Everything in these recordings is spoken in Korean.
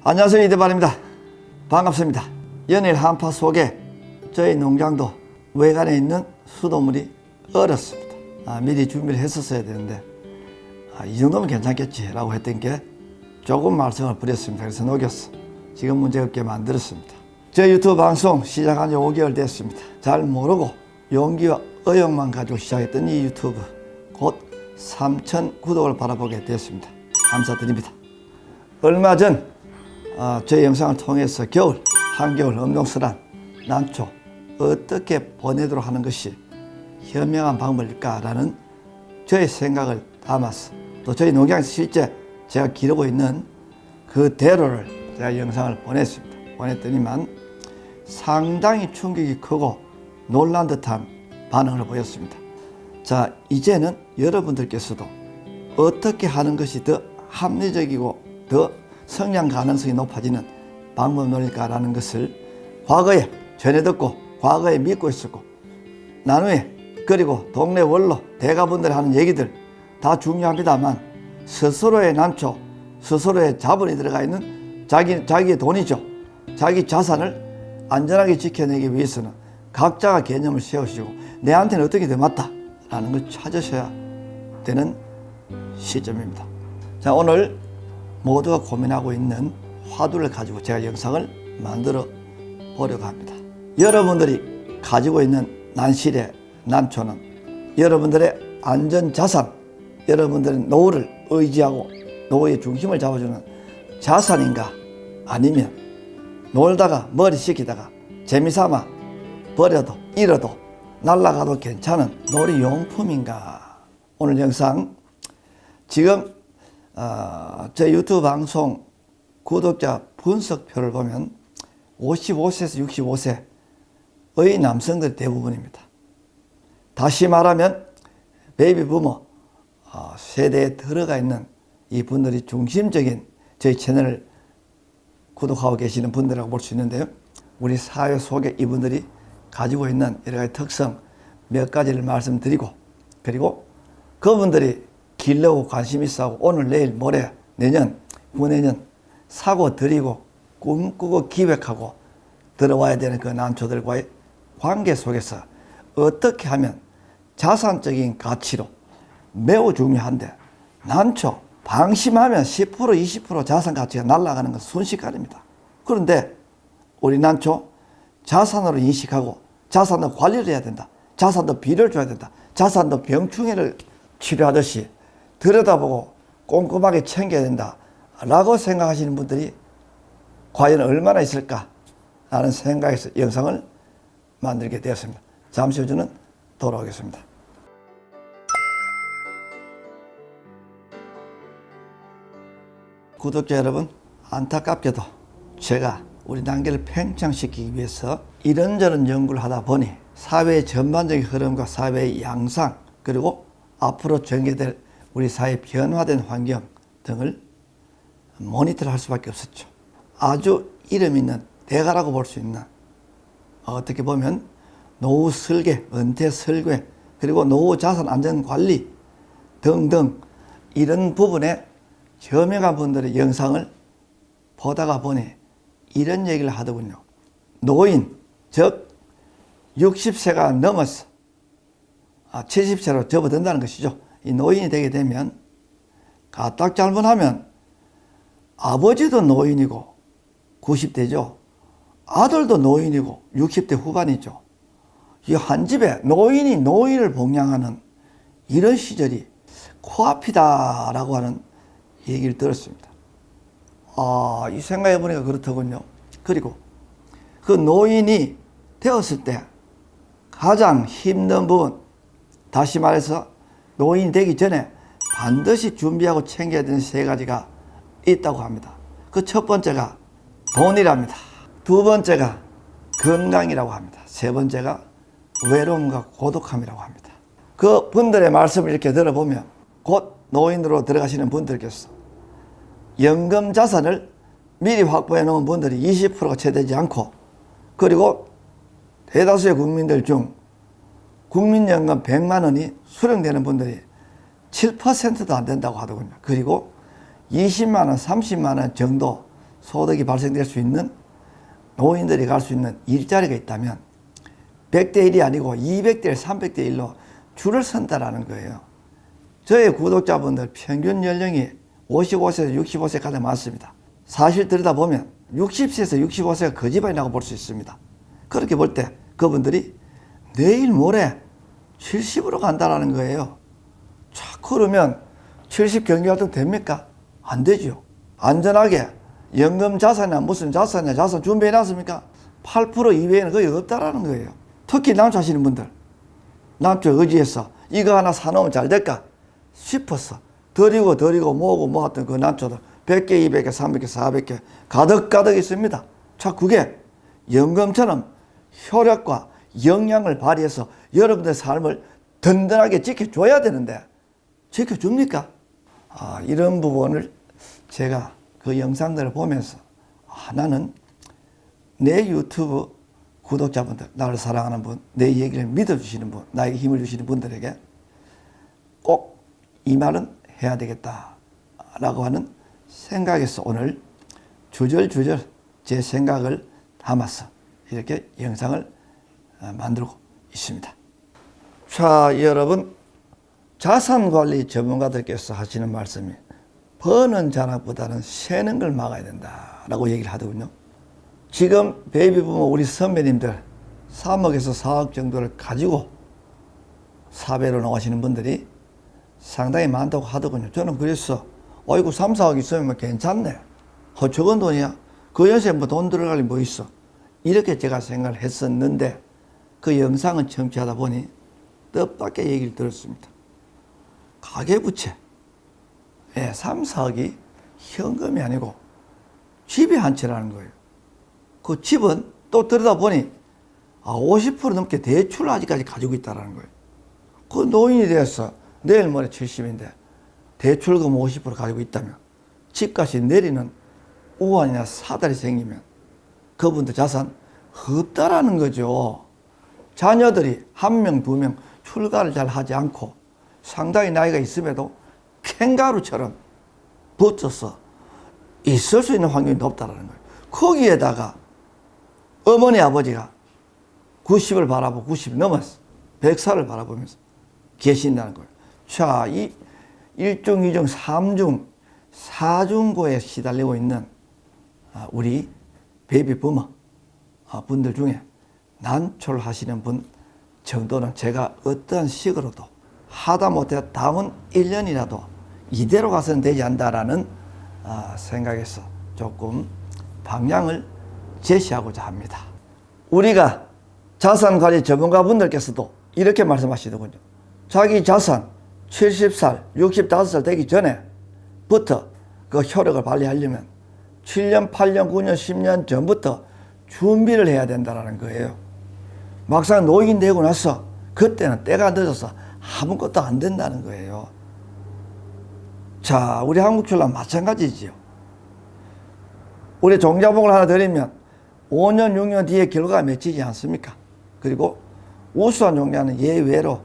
안녕하세요, 이대발입니다. 반갑습니다. 연일 한파 속에 저희 농장도 외관에 있는 수돗물이 얼었습니다. 미리 준비를 했었어야 되는데 이 정도면 괜찮겠지 라고 했던 게 조금 말썽을 부렸습니다. 그래서 녹였어. 지금 문제없게 만들었습니다. 제 유튜브 방송 시작한 지 5개월 됐습니다. 잘 모르고 용기와 의욕만 가지고 시작했던 이 유튜브 곧 3,000 구독을 바라보게 됐습니다. 감사드립니다. 얼마 전 제 영상을 통해서 한겨울 엄동설한 난초 어떻게 보내도록 하는 것이 현명한 방법일까라는 저의 생각을 담아서 또 저희 농장에서 실제 제가 기르고 있는 그대로를 제가 영상을 보냈더니만 상당히 충격이 크고 놀란 듯한 반응을 보였습니다. 자, 이제는 여러분들께서도 어떻게 하는 것이 더 합리적이고 더 성장 가능성이 높아지는 방법론일까라는 것을 과거에 전해 듣고 과거에 믿고 있었고 나중에 그리고 동네 원로 대가분들이 하는 얘기들 다 중요합니다만 스스로의 난초 스스로의 자본이 들어가 있는 자기의 돈이죠. 자기 자산을 안전하게 지켜내기 위해서는 각자가 개념을 세우시고 내한테는 어떻게 더 맞다라는 걸 찾으셔야 되는 시점입니다. 자, 오늘 모두가 고민하고 있는 화두를 가지고 제가 영상을 만들어 보려고 합니다. 여러분들이 가지고 있는 난실의 난초는 여러분들의 안전자산, 여러분들의 노후를 의지하고 노후의 중심을 잡아주는 자산인가, 아니면 놀다가 머리 식히다가 재미삼아 버려도 잃어도 날아가도 괜찮은 놀이용품인가. 오늘 영상 지금 제 유튜브 방송 구독자 분석표를 보면 55세에서 65세의 남성들 대부분입니다. 다시 말하면 베이비 부머 세대에 들어가 있는 이 분들이 중심적인 저희 채널을 구독하고 계시는 분들이라고 볼 수 있는데요. 우리 사회 속에 이분들이 가지고 있는 여러 가지 특성 몇 가지를 말씀드리고, 그리고 그분들이 길러고 관심 있어 하고 오늘 내일 모레 내년 후내년 사고 드리고 꿈꾸고 기획하고 들어와야 되는 그 난초들과의 관계 속에서 어떻게 하면 자산적인 가치로 매우 중요한데, 난초 방심하면 10% 20% 자산 가치가 날아가는 건 순식간입니다. 그런데 우리 난초 자산으로 인식하고 자산도 관리를 해야 된다, 자산도 비료를 줘야 된다, 자산도 병충해를 치료하듯이 들여다보고 꼼꼼하게 챙겨야 된다 라고 생각하시는 분들이 과연 얼마나 있을까 라는 생각에서 영상을 만들게 되었습니다. 잠시 후 저는 돌아오겠습니다. 구독자 여러분, 안타깝게도 제가 우리 단계를 팽창시키기 위해서 이런저런 연구를 하다 보니 사회의 전반적인 흐름과 사회의 양상, 그리고 앞으로 전개될 우리 사회의 변화된 환경 등을 모니터를 할 수밖에 없었죠. 아주 이름 있는 대가라고 볼 수 있는, 어떻게 보면 노후 설계, 은퇴 설계, 그리고 노후 자산 안전 관리 등등 이런 부분에 저명한 분들의 영상을 보다가 보니 이런 얘기를 하더군요. 노인, 즉 60세가 넘어서 70세로 접어든다는 것이죠. 이 노인이 되게 되면 까딱 잘못하면 아버지도 노인이고 90대죠. 아들도 노인이고 60대 후반이죠. 이 한 집에 노인이 노인을 봉양하는 이런 시절이 코앞이다라고 하는 얘기를 들었습니다. 이 생각해 보니까 그렇더군요. 그리고 그 노인이 되었을 때 가장 힘든 부분, 다시 말해서 노인이 되기 전에 반드시 준비하고 챙겨야 되는 세 가지가 있다고 합니다. 그 첫 번째가 돈이랍니다. 두 번째가 건강이라고 합니다. 세 번째가 외로움과 고독함이라고 합니다. 그 분들의 말씀을 이렇게 들어보면 곧 노인으로 들어가시는 분들께서 연금 자산을 미리 확보해 놓은 분들이 20%가 채 되지 않고, 그리고 대다수의 국민들 중 국민연금 100만 원이 수령되는 분들이 7%도 안 된다고 하더군요. 그리고 20만 원, 30만 원 정도 소득이 발생될 수 있는 노인들이 갈 수 있는 일자리가 있다면 100대 1이 아니고 200대 1, 300대 1로 줄을 선다라는 거예요. 저의 구독자분들 평균 연령이 55세에서 65세까지 많습니다. 사실 들여다보면 60세에서 65세가 그 집안이라고 볼 수 있습니다. 그렇게 볼 때 그분들이 내일 모레 70으로 간다라는 거예요. 자, 그러면 70 경제활동 됩니까? 안 되죠. 안전하게 연금 자산이나 무슨 자산이나 자산 준비해 놨습니까? 8% 이외에는 거의 없다라는 거예요. 특히 남초 하시는 분들, 남초 의지해서 이거 하나 사놓으면 잘 될까 싶어서 드리고 모으고 모았던 그 남초들 100개, 200개, 300개, 400개 가득 있습니다. 자, 그게 연금처럼 효력과 영향을 발휘해서 여러분들의 삶을 든든하게 지켜줘야 되는데 지켜줍니까? 이런 부분을 제가 그 영상들을 보면서 나는 내 유튜브 구독자분들, 나를 사랑하는 분, 내 얘기를 믿어주시는 분, 나에게 힘을 주시는 분들에게 꼭 이 말은 해야 되겠다라고 하는 생각에서 오늘 주절주절 제 생각을 담아서 이렇게 영상을 만들고 있습니다. 자, 여러분, 자산관리 전문가들께서 하시는 말씀이 버는 자랑보다는 새는 걸 막아야 된다라고 얘기를 하더군요. 지금 베이비부모 우리 선배님들 3억에서 4억 정도를 가지고 사배로 나가시는 분들이 상당히 많다고 하더군요. 저는 그래서 어이구 3, 4억 있으면 괜찮네. 적은 돈이야. 그 연세에 뭐 돈 들어갈 일 뭐 있어. 이렇게 제가 생각을 했었는데 그 영상을 청취하다 보니 뜻밖의 얘기를 들었습니다. 가계부채 3, 4억이 현금이 아니고 집이 한 채라는 거예요. 그 집은 또 들여다보니 50% 넘게 대출을 아직까지 가지고 있다는 거예요. 그 노인이 되어서 내일 모레 70인데 대출금 50% 가지고 있다면 집값이 내리는 우환이나 사달이 생기면 그분들 자산 없다라는 거죠. 자녀들이 1명, 2명 출가를 잘 하지 않고 상당히 나이가 있음에도 캥가루처럼 붙어서 있을 수 있는 확률이 높다는 거예요. 거기에다가 어머니 아버지가 90을 바라보고 90이 넘었어. 100살을 바라보면서 계신다는 거예요. 자, 이 1중, 2중, 3중, 4중고에 시달리고 있는 우리 베이비 부모 분들 중에 난초를 하시는 분 정도는 제가 어떤 식으로도 하다못해 다음 1년이라도 이대로 가서는 되지 않다라는 생각에서 조금 방향을 제시하고자 합니다. 우리가 자산관리 전문가분들께서도 이렇게 말씀하시더군요. 자기 자산 70살, 65살 되기 전에부터 그 효력을 발휘하려면 7년, 8년, 9년, 10년 전부터 준비를 해야 된다는 거예요. 막상 노인 되고 나서 그때는 때가 늦어서 아무것도 안 된다는 거예요. 자, 우리 한국출랑 마찬가지지요. 우리 종자복을 하나 드리면 5년, 6년 뒤에 결과가 맺히지 않습니까? 그리고 우수한 종자는 예외로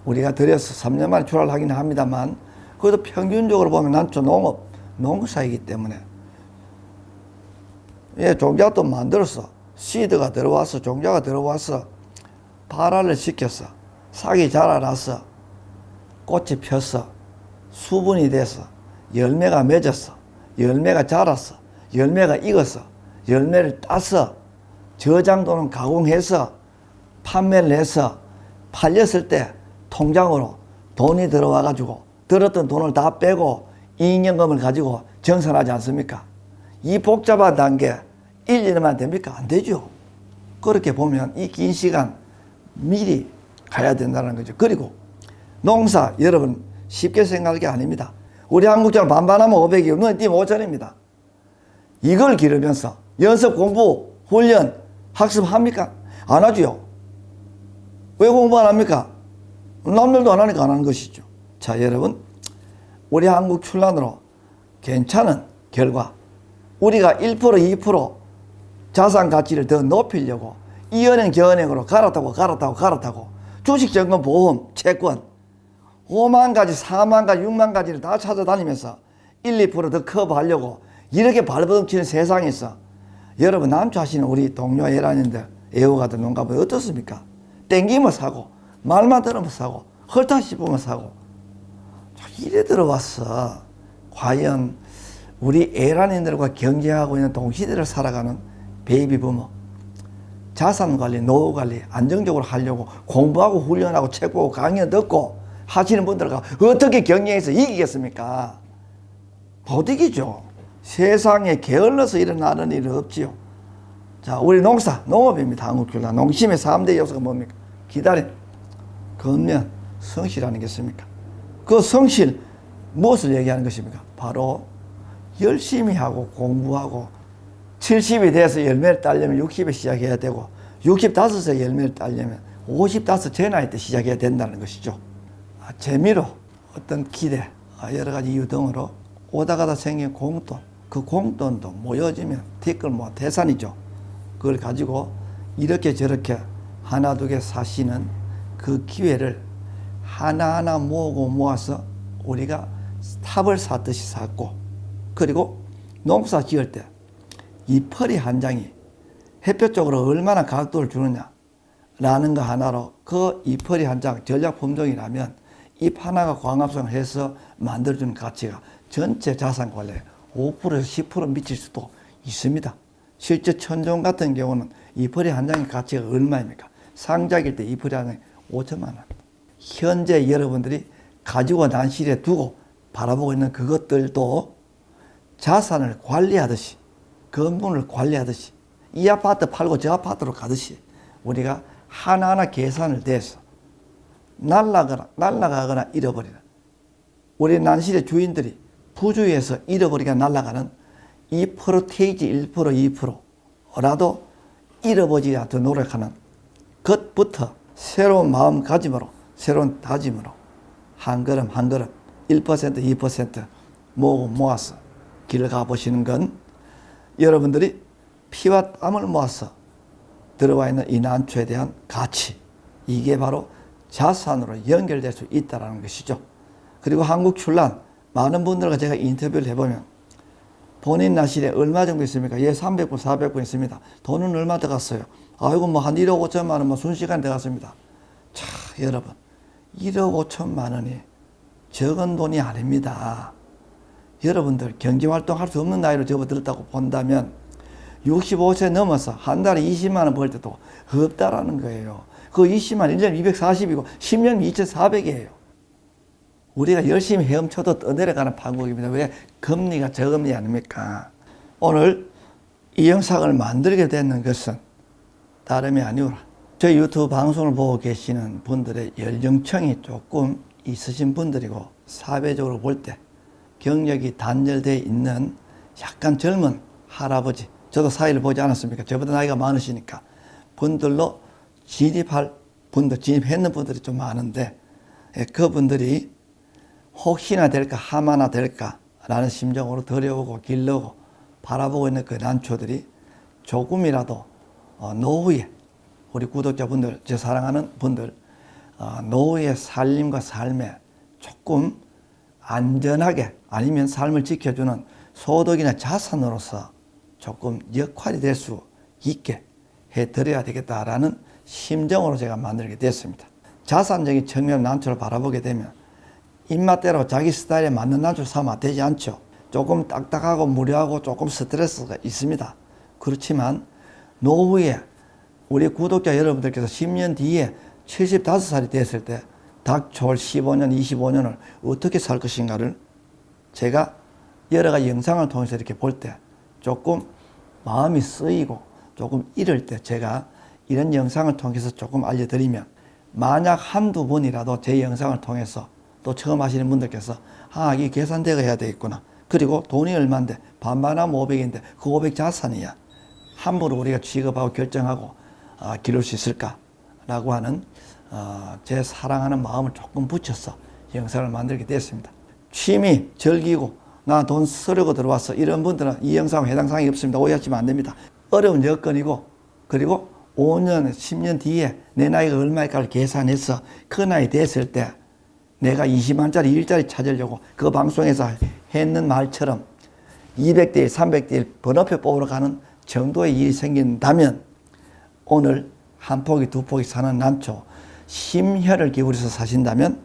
우리가 드려서 3년 만에 출하를 하긴 합니다만 그래도 평균적으로 보면 난초 농업, 농사이기 때문에 종자가 또 만들어서 시드가 들어와서 종자가 들어와서 발화를 시켜서 싹이 자라나서 꽃이 펴서 수분이 돼서 열매가 맺어서 열매가 자라서 열매가 익어서 열매를 따서 저장 또는 가공해서 판매를 해서 팔렸을 때 통장으로 돈이 들어와 가지고 들었던 돈을 다 빼고 이익연금을 가지고 정산하지 않습니까? 이 복잡한 단계 1, 2년만 됩니까? 안 되죠. 그렇게 보면 이 긴 시간 미리 가야 된다는 거죠. 그리고 농사 여러분 쉽게 생각할 게 아닙니다. 우리 한국처럼 반반하면 500이고 눈에 띄면 5천입니다. 이걸 기르면서 연습 공부, 훈련, 학습합니까? 안 하죠. 왜 공부 안 합니까? 남들도 안 하니까 안 하는 것이죠. 자, 여러분, 우리 한국 출란으로 괜찮은 결과, 우리가 1%, 2% 자산 가치를 더 높이려고 이 은행 저 은행으로 갈아타고 주식증권 보험 채권 5만 가지 4만 가지 6만 가지를 다 찾아다니면서 1, 2% 더 커버하려고 이렇게 발버둥치는 세상에서 여러분 남초하시는 우리 동료 애란인들 애호가들 농가분 어떻습니까? 땡기면 사고 말만 들으면 사고 헐다 씹으면 사고 이래 들어왔어. 과연 우리 애란인들과 경쟁하고 있는 동시대를 살아가는 베이비 부모 자산관리, 노후관리 안정적으로 하려고 공부하고 훈련하고 책 보고 강연 듣고 하시는 분들과 어떻게 경쟁해서 이기겠습니까? 못 이기죠. 세상에 게을러서 일어나는 일은 없지요. 자, 우리 농사, 농업입니다. 한국교라 농심의 3대 요소가 뭡니까? 기다림, 근면, 성실 아니겠습니까? 그 성실, 무엇을 얘기하는 것입니까? 바로 열심히 하고 공부하고 70이 돼서 열매를 따려면 60에 시작해야 되고 65세 열매를 따려면 55 제 나이 때 시작해야 된다는 것이죠. 재미로 어떤 기대, 여러 가지 이유 등으로 오다 가다 생긴 공돈, 그 공돈도 모여지면 티끌 뭐 대산이죠. 그걸 가지고 이렇게 저렇게 하나 두 개 사시는 그 기회를 하나하나 모으고 모아서 우리가 탑을 샀듯이 샀고, 그리고 농사 지을 때 이 펄이 한 장이 햇볕 쪽으로 얼마나 각도를 주느냐 라는 거 하나로 그 이 펄이 한 장 전략 품종이라면 잎 하나가 광합성을 해서 만들어주는 가치가 전체 자산 관리에 5%에서 10% 미칠 수도 있습니다. 실제 천종 같은 경우는 이 펄이 한 장의 가치가 얼마입니까? 상작일 때 이 펄이 한 장이 5천만 원. 현재 여러분들이 가지고 난실에 두고 바라보고 있는 그것들도 자산을 관리하듯이, 건물을 관리하듯이, 이 아파트 팔고 저 아파트로 가듯이 우리가 하나하나 계산을 대서 날아가거나 잃어버리는, 우리 난실의 주인들이 부주의해서 잃어버리거나 날아가는 2%, 2%라도 잃어버리지 않도록 노력하는 것부터 새로운 마음가짐으로, 새로운 다짐으로 한 걸음 한 걸음 1%, 2% 모아서 길을 가보시는 건 여러분들이 피와 땀을 모아서 들어와 있는 이 난초에 대한 가치, 이게 바로 자산으로 연결될 수 있다는 것이죠. 그리고 한국 출란, 많은 분들과 제가 인터뷰를 해보면 본인 나실에 얼마 정도 있습니까? 예, 300분, 400분 있습니다. 돈은 얼마 들어갔어요? 아이고, 뭐 한 1억 5천만 원, 뭐 순식간에 들어갔습니다. 자, 여러분, 1억 5천만 원이 적은 돈이 아닙니다. 여러분들 경제활동 할 수 없는 나이로 접어들었다고 본다면 65세 넘어서 한 달에 20만 원 벌 때도 없다라는 거예요. 그 20만 1년 240이고 10년 2,400이에요. 우리가 열심히 헤엄쳐도 떠내려가는 판국입니다. 왜? 금리가 저금리 아닙니까? 오늘 이 영상을 만들게 되는 것은 다름이 아니오라. 저희 유튜브 방송을 보고 계시는 분들의 연령층이 조금 있으신 분들이고, 사회적으로 볼 때 경력이 단절되어 있는 약간 젊은 할아버지, 저도 사회를 보지 않았습니까? 저보다 나이가 많으시니까 분들로 진입할 분들, 진입했는 분들이 좀 많은데, 그분들이 혹시나 될까, 하마나 될까 라는 심정으로 들여오고 길러오고 바라보고 있는 그 난초들이 조금이라도 노후에, 우리 구독자분들, 제 사랑하는 분들, 노후의 살림과 삶에 조금 안전하게, 아니면 삶을 지켜주는 소득이나 자산으로서 조금 역할이 될 수 있게 해드려야 되겠다라는 심정으로 제가 만들게 됐습니다. 자산적인 측면 난초를 바라보게 되면 입맛대로 자기 스타일에 맞는 난초를 사면 되지 않죠. 조금 딱딱하고 무료하고 조금 스트레스가 있습니다. 그렇지만 노후에 우리 구독자 여러분들께서 10년 뒤에 75살이 됐을 때 닥쳐올 15년, 25년을 어떻게 살 것인가를 제가 여러 가지 영상을 통해서 이렇게 볼 때 조금 마음이 쓰이고 조금 이럴 때 제가 이런 영상을 통해서 조금 알려드리면, 만약 한두 번이라도 제 영상을 통해서 또 처음 하시는 분들께서 이게 계산대가 해야 되겠구나, 그리고 돈이 얼만데 반반하면 500인데 그 500 자산이야, 함부로 우리가 취급하고 결정하고 기를 수 있을까라고 하는 제 사랑하는 마음을 조금 붙여서 영상을 만들게 됐습니다. 취미 즐기고 나 돈 쓰려고 들어왔어, 이런 분들은 이 영상에 해당 사항이 없습니다. 오해하시면 안 됩니다. 어려운 여건이고, 그리고 5년, 10년 뒤에 내 나이가 얼마일까를 계산해서 그 나이 됐을 때 내가 20만짜리 일자리 찾으려고 그 방송에서 했는 말처럼 200대 1, 300대 1 번호표 뽑으러 가는 정도의 일이 생긴다면 오늘 한 포기 두 포기 사는 남초 심혈을 기울여서 사신다면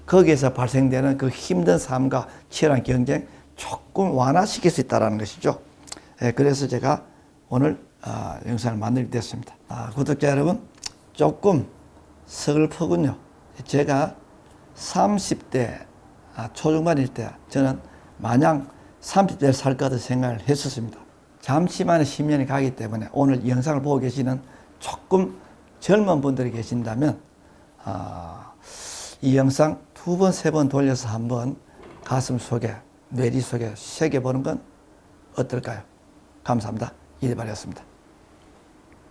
거기에서 발생되는 그 힘든 삶과 치열한 경쟁 조금 완화시킬 수 있다는 것이죠. 그래서 제가 오늘 영상을 만들게 됐습니다. 구독자 여러분, 조금 서글프군요. 제가 30대 초중반일 때 저는 마냥 30대를 살 거다 생각을 했었습니다. 잠시만의 10년이 가기 때문에 오늘 영상을 보고 계시는 조금 젊은 분들이 계신다면 이 영상 두 번, 세 번 돌려서 한번 가슴 속에, 뇌리 속에 새겨보는 건 어떨까요? 감사합니다. 이대발이었습니다.